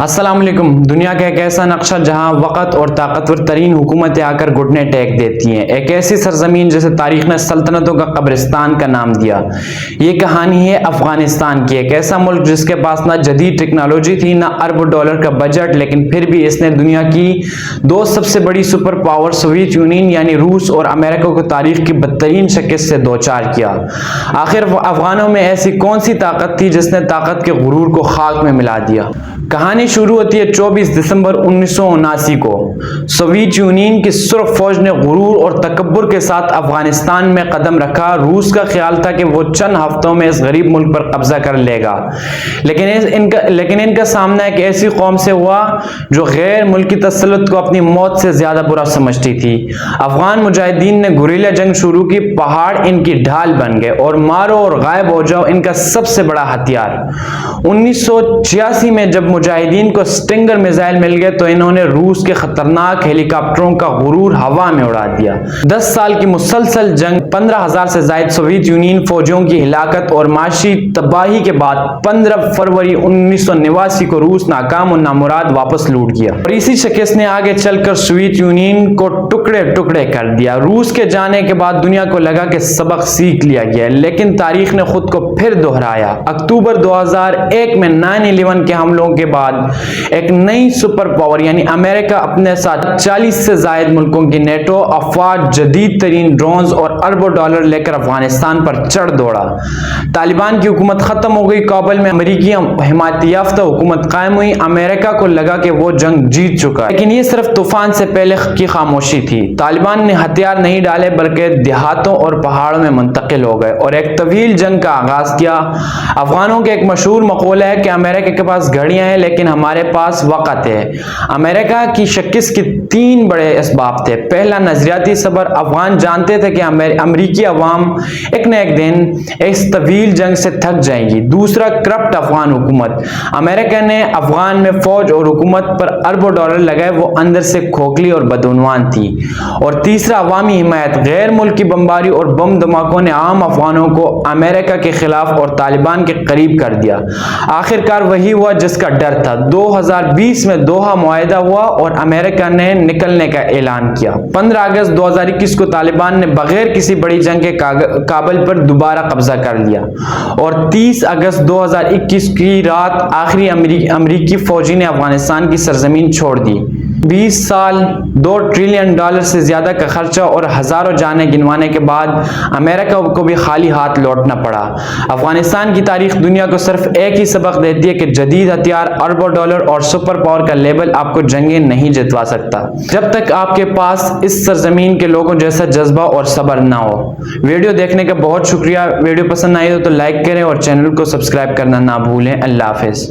السلام علیکم۔ دنیا کا ایک ایسا نقشہ جہاں وقت اور طاقتور ترین حکومتیں آ کر گھٹنے ٹیک دیتی ہیں، ایک ایسی سرزمین جسے تاریخ نے سلطنتوں کا قبرستان کا نام دیا۔ یہ کہانی ہے افغانستان کی، ایک ایسا ملک جس کے پاس نہ جدید ٹیکنالوجی تھی نہ اربوں ڈالر کا بجٹ، لیکن پھر بھی اس نے دنیا کی دو سب سے بڑی سپر پاور سوویت یونین یعنی روس اور امریکہ کو تاریخ کی بدترین شکست سے دوچار کیا۔ آخر افغانوں میں ایسی کون سی طاقت تھی جس نے طاقت کے غرور کو خاک میں ملا دیا؟ کہانی شروع ہوتی ہے 24 دسمبر 1979 کو۔ سوویت یونین کی سرخ فوج نے غرور اور تکبر کے ساتھ افغانستان میں قدم رکھا۔ روس کا خیال تھا کہ وہ چند ہفتوں میں اس غریب ملک پر قبضہ کر لے گا، لیکن ان کا سامنا ایک ایسی قوم سے ہوا جو غیر ملکی تسلط کو اپنی موت سے زیادہ برا سمجھتی تھی۔ افغان مجاہدین نے گوریلا جنگ شروع کی، پہاڑ ان کی ڈھال بن گئے اور مارو اور غائب ہو جاؤ ان کا سب سے بڑا ہتھیار۔ 1986 میں جب مجاہدین کو سٹنگر میزائل مل گئے تو انہوں نے روس کے خطرناک ہیلی کاپٹروں کا غرور ہوا میں اڑا دیا۔ 10 سال کی مسلسل جنگ، 15,000 سے زائد سوویت یونین فوجیوں کی ہلاکت اور معاشی تباہی کے بعد 15 فروری 1989 کو روس ناکام اور نامراد واپس لوٹ گیا، اور اسی شکست نے آگے چل کر سوویت یونین کو ٹکڑے ٹکڑے کر دیا۔ روس کے جانے کے بعد دنیا کو لگا کہ سبق سیکھ لیا گیا، لیکن تاریخ نے خود کو پھر دہرایا۔ اکتوبر 2001 میں 9/11 کے حملوں کے بعد ایک نئی سپر پاور یعنی امریکہ اپنے ساتھ 40 سے زائد ملکوں کی نیٹو افواج، جدید ترین ڈرونز اور اربوں ڈالر لے کر افغانستان پر چڑھ دوڑا۔ طالبان کی حکومت ختم ہو گئی، کابل میں امریکی حمایت یافتہ حکومت قائم ہوئی۔ امریکہ کو لگا کہ وہ جنگ جیت چکا ہے، لیکن یہ صرف طوفان سے پہلے کی خاموشی تھی۔ طالبان نے ہتھیار نہیں ڈالے بلکہ دیہاتوں اور پہاڑوں میں منتقل ہو گئے اور ایک طویل جنگ کا آغاز کیا۔ افغانوں کا ایک مشہور مقولہ ہے کہ امریکہ کے پاس گھڑیاں ہیں لیکن ہمارے پاس وقت ہے۔ امریکہ کی شکست کے 3 بڑے اسباب تھے۔ پہلا، نظریاتی صبر۔ افغان جانتے تھے کہ امریکی عوام ایک نہ ایک دن اس طویل جنگ سے تھک جائے گی۔ دوسرا، کرپٹ افغان حکومت۔ امریکہ نے افغان میں فوج اور حکومت پر اربوں ڈالر لگائے، وہ اندر سے کھوکھلی اور بدعنوان تھی۔ اور تیسرا، عوامی حمایت۔ غیر ملکی بمباری اور بم دھماکوں نے عام افغانوں کو امریکہ کے خلاف اور طالبان کے قریب کر دیا۔ آخرکار وہی ہوا جس کا ڈر تھا۔ 2020 میں دوحہ معاہدہ ہوا اور امریکہ نے نکلنے کا اعلان کیا۔ 15 اگست 2021 کو طالبان نے بغیر کسی بڑی جنگ کے کابل پر دوبارہ قبضہ کر لیا، اور 30 اگست 2021 کی رات آخری امریکی فوجی نے افغانستان کی سرزمین چھوڑ دی۔ 20 سال، $2 ٹریلین سے زیادہ کا خرچہ اور ہزاروں جانیں گنوانے کے بعد امریکہ کو بھی خالی ہاتھ لوٹنا پڑا۔ افغانستان کی تاریخ دنیا کو صرف ایک ہی سبق دیتی ہے کہ جدید ہتھیار، اربوں ڈالر اور سپر پاور کا لیبل آپ کو جنگیں نہیں جتوا سکتا جب تک آپ کے پاس اس سرزمین کے لوگوں جیسا جذبہ اور صبر نہ ہو۔ ویڈیو دیکھنے کا بہت شکریہ۔ ویڈیو پسند آئی ہو تو لائک کریں اور چینل کو سبسکرائب کرنا نہ بھولیں۔ اللہ حافظ۔